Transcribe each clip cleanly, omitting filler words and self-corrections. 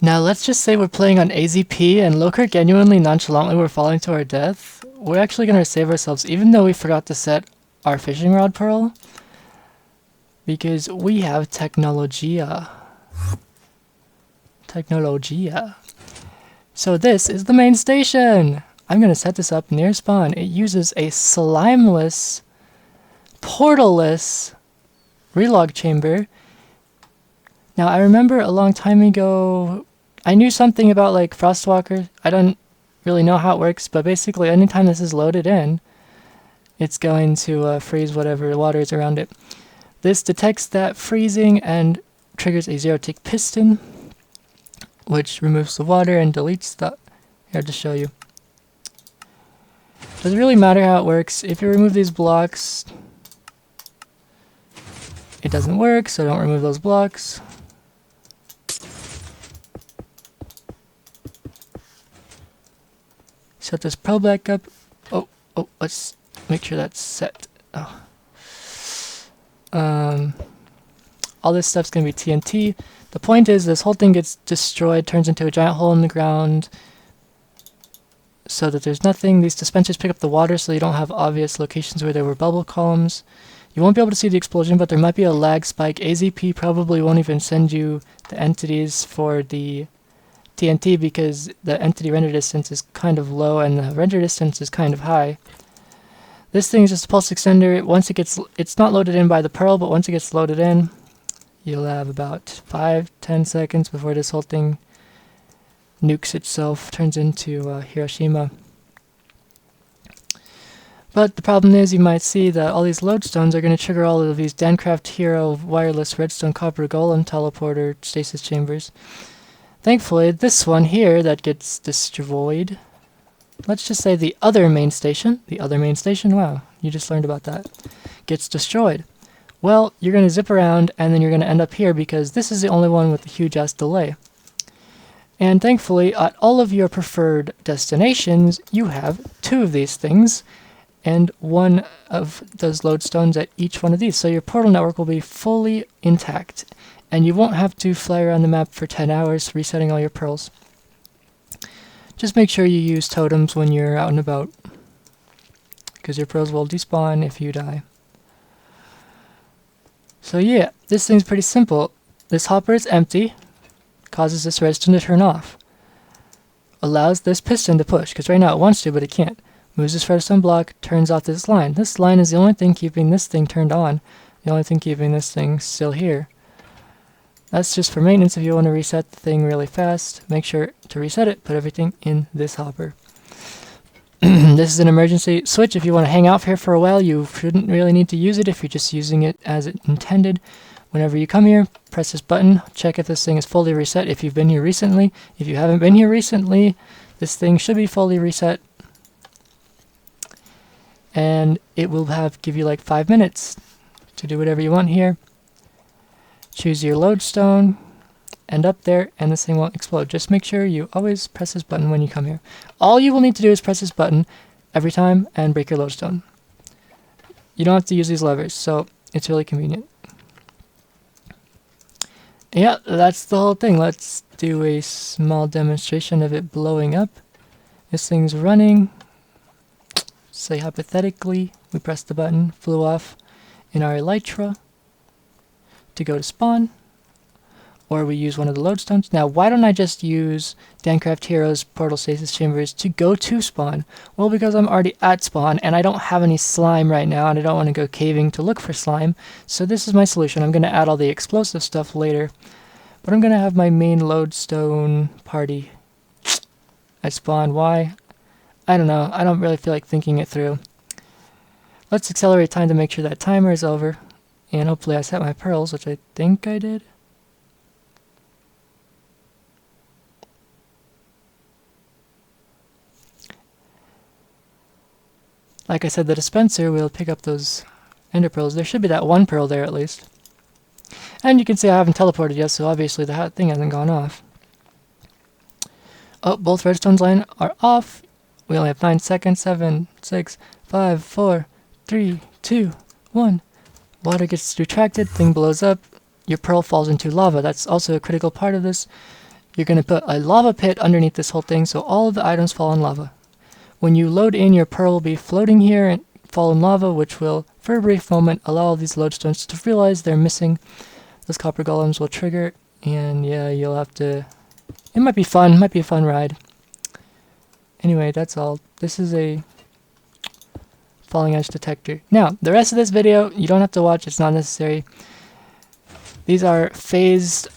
Now let's just say we're playing on AZP and Loker genuinely nonchalantly we're falling to our death. We're actually going to save ourselves even though we forgot to set our fishing rod pearl. Because we have Technologia. Technologia. So this is the main station! I'm going to set this up near spawn. It uses a slimeless, portalless relog chamber. Now I remember a long time ago, I knew something about like Frostwalker. I don't really know how it works, but basically anytime this is loaded in, it's going to freeze whatever water is around it. This detects that freezing and triggers a zero-tick piston, which removes the water and deletes the... Here, to show you. Doesn't really matter how it works. If you remove these blocks, it doesn't work, so don't remove those blocks. Set this pearl back up. Oh, let's make sure that's set. Oh. All this stuff's gonna be TNT. The point is this whole thing gets destroyed, turns into a giant hole in the ground so that there's nothing. These dispensers pick up the water so you don't have obvious locations where there were bubble columns. You won't be able to see the explosion, but there might be a lag spike. AZP probably won't even send you the entities for the TNT because the entity render distance is kind of low and the render distance is kind of high. This thing is just a pulse extender. Once it gets, it's not loaded in by the pearl, but once it gets loaded in, you'll have about 5-10 seconds before this whole thing nukes itself, turns into Hiroshima. But the problem is you might see that all these lodestones are going to trigger all of these Dancraft Hero wireless redstone copper golem teleporter stasis chambers. Thankfully, this one here that gets destroyed, let's just say the other main station, wow, you just learned about that, gets destroyed. Well, you're going to zip around and then you're going to end up here because this is the only one with a huge ass delay. And thankfully, at all of your preferred destinations, you have 2 of these things and 1 of those lodestones at each one of these. So your portal network will be fully intact and you won't have to fly around the map for 10 hours resetting all your pearls. Just make sure you use totems when you're out and about because your pearls will despawn if you die. So yeah, this thing's pretty simple. This hopper is empty, causes this redstone to turn off. Allows this piston to push, because right now it wants to, but it can't. Moves this redstone block, turns off this line. This line is the only thing keeping this thing turned on. The only thing keeping this thing still here. That's just for maintenance. If you want to reset the thing really fast, make sure to reset it, put everything in this hopper. This is an emergency switch. If you want to hang out here for a while, you shouldn't really need to use it if you're just using it as it intended. Whenever you come here, press this button, check if this thing is fully reset if you've been here recently. If you haven't been here recently, this thing should be fully reset. And it will give you like 5 minutes to do whatever you want here. Choose your lodestone, end up there, and this thing won't explode. Just make sure you always press this button when you come here. All you will need to do is press this button every time and break your lodestone. You don't have to use these levers, so it's really convenient. Yeah, that's the whole thing. Let's do a small demonstration of it blowing up. This thing's running. Say hypothetically, we pressed the button, flew off in our elytra to go to spawn, or we use one of the lodestones. Now, why don't I just use Dancraft Hero's portal stasis chambers to go to spawn? Well, because I'm already at spawn, and I don't have any slime right now, and I don't want to go caving to look for slime, so this is my solution. I'm going to add all the explosive stuff later, but I'm going to have my main lodestone party at spawn. Why? I don't know. I don't really feel like thinking it through. Let's accelerate time to make sure that timer is over, and hopefully I set my pearls, which I think I did. Like I said, the dispenser will pick up those ender pearls. There should be that 1 pearl there at least. And you can see I haven't teleported yet, so obviously the thing hasn't gone off. Oh, both redstones line are off. We only have 9 seconds. 7, 6, 5, 4, 3, 2, 1. Water gets retracted, thing blows up. Your pearl falls into lava. That's also a critical part of this. you're going to put a lava pit underneath this whole thing, so all of the items fall in lava. When you load in, your pearl will be floating here and fall in lava, which will, for a brief moment, allow all these lodestones to realize they're missing. Those copper golems will trigger, and yeah, you'll have to... It might be fun, might be a fun ride. Anyway, that's all. This is a falling edge detector. Now, the rest of this video, you don't have to watch, it's not necessary. These are phased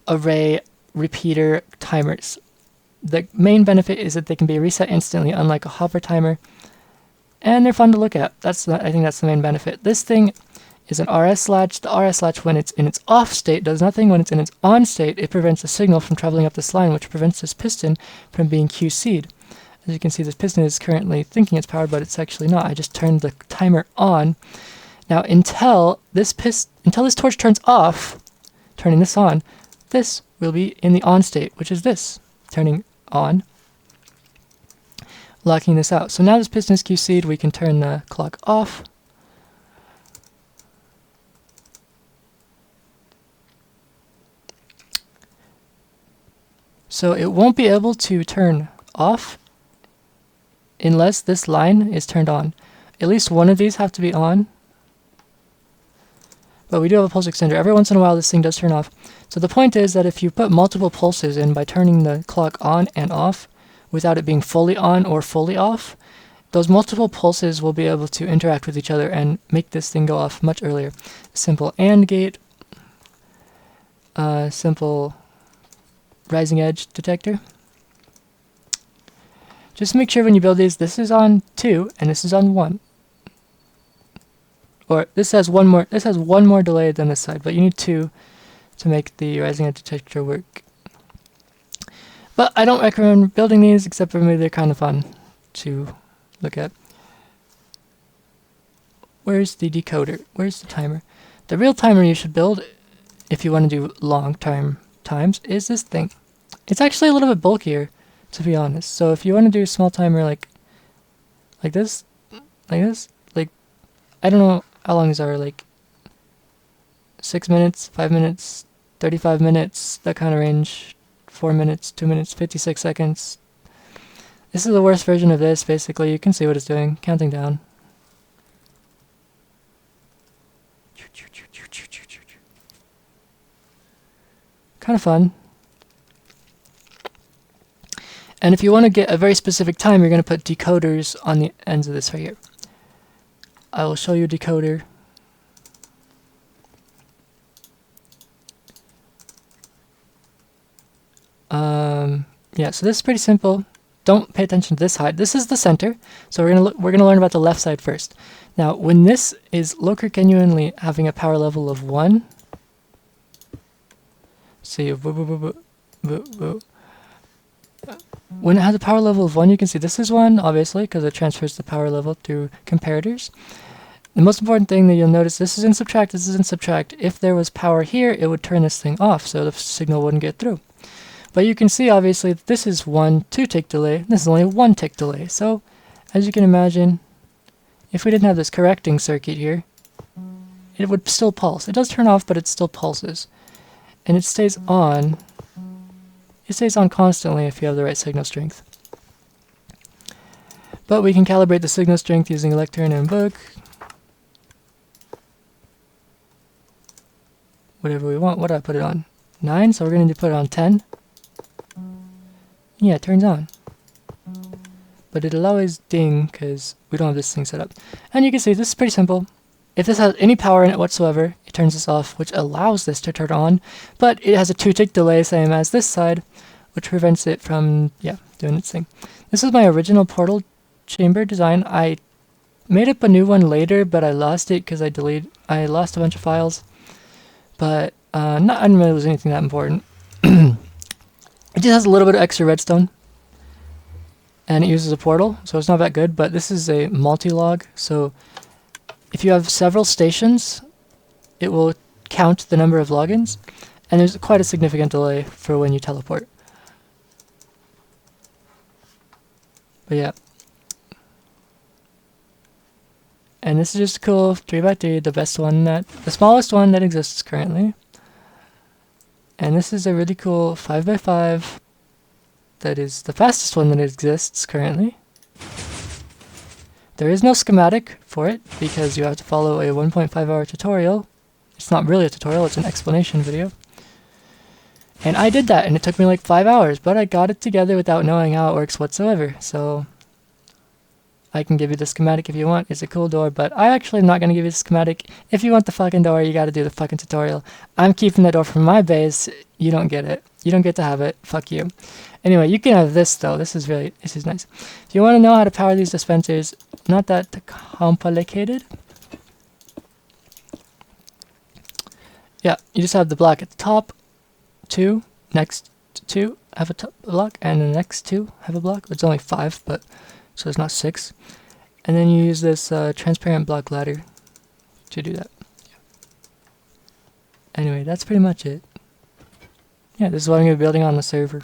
array repeater timers. The main benefit is that they can be reset instantly, unlike a hopper timer, and they're fun to look at. I think that's the main benefit. This thing is an RS latch. The RS latch, when it's in its off state, does nothing. When it's in its on state, it prevents the signal from traveling up this line, which prevents this piston from being QC'd. As you can see, this piston is currently thinking it's powered, but it's actually not. I just turned the timer on. Now, until this torch turns off, turning this on, this will be in the on state, which is this, turning on, locking this out. So now this piston is QC'd, we can turn the clock off. So it won't be able to turn off unless this line is turned on. At least one of these have to be on. But we do have a pulse extender. Every once in a while this thing does turn off. So the point is that if you put multiple pulses in by turning the clock on and off without it being fully on or fully off, those multiple pulses will be able to interact with each other and make this thing go off much earlier. Simple AND gate, simple rising edge detector. Just make sure when you build these, this is on 2 and this is on 1. Or this has one more delay than this side, but you need 2 to make the rising edge detector work. But I don't recommend building these, except for maybe they're kind of fun to look at. Where's the decoder? Where's the timer? The real timer you should build, if you want to do long times, is this thing. It's actually a little bit bulkier, to be honest. So if you want to do a small timer like this, I don't know how long these are, like 6 minutes, 5 minutes, 35 minutes, that kind of range, 4 minutes, 2 minutes, 56 seconds. This is the worst version of this, basically. You can see what it's doing, counting down. Kind of fun. And if you want to get a very specific time, you're going to put decoders on the ends of this right here. I will show you a decoder. Yeah, so this is pretty simple. Don't pay attention to this height. This is the center, so we're gonna learn about the left side first. Now, when this is genuinely having a power level of 1, see, when it has a power level of 1, you can see this is 1, obviously, because it transfers the power level through comparators. The most important thing that you'll notice, this is in subtract, this is in subtract. If there was power here, it would turn this thing off, so the signal wouldn't get through. But you can see, obviously, this is 1 2-tick delay, this is only a 1-tick delay. So, as you can imagine, if we didn't have this correcting circuit here, it would still pulse. It does turn off, but it still pulses. And it stays on. It stays on constantly if you have the right signal strength. But we can calibrate the signal strength using a lectern and book. Whatever we want. What do I put it on? 9, so we're going to put it on 10. Yeah, it turns on. But it'll always ding because we don't have this thing set up. And you can see this is pretty simple. If this has any power in it whatsoever, it turns this off, which allows this to turn on. But it has a 2-tick delay, same as this side, which prevents it from, doing its thing. This is my original portal chamber design. I made up a new one later, but I lost it because I lost a bunch of files. But I didn't really lose anything that important. It just has a little bit of extra redstone. And it uses a portal, so it's not that good, but this is a multi-log, so if you have several stations, it will count the number of logins, and there's quite a significant delay for when you teleport. But yeah. And this is just a cool 3x3, the smallest one that exists currently. And this is a really cool 5x5 that is the fastest one that exists currently. There is no schematic for it because you have to follow a 1.5-hour tutorial. It's not really a tutorial, it's an explanation video. And I did that, and it took me like 5 hours, but I got it together without knowing how it works whatsoever. So I can give you the schematic if you want. It's a cool door, but I actually am not going to give you the schematic. If you want the fucking door, you got to do the fucking tutorial. I'm keeping the door from my base. You don't get it. You don't get to have it. Fuck you. Anyway, you can have this though. This is nice. If you want to know how to power these dispensers, not that complicated. Yeah, you just have the block at the top. 2, next 2 have a block, and the next 2 have a block. It's only 5, but so it's not 6. And then you use this transparent block ladder to do that. Anyway, that's pretty much it. Yeah, this is what I'm going to be building on the server.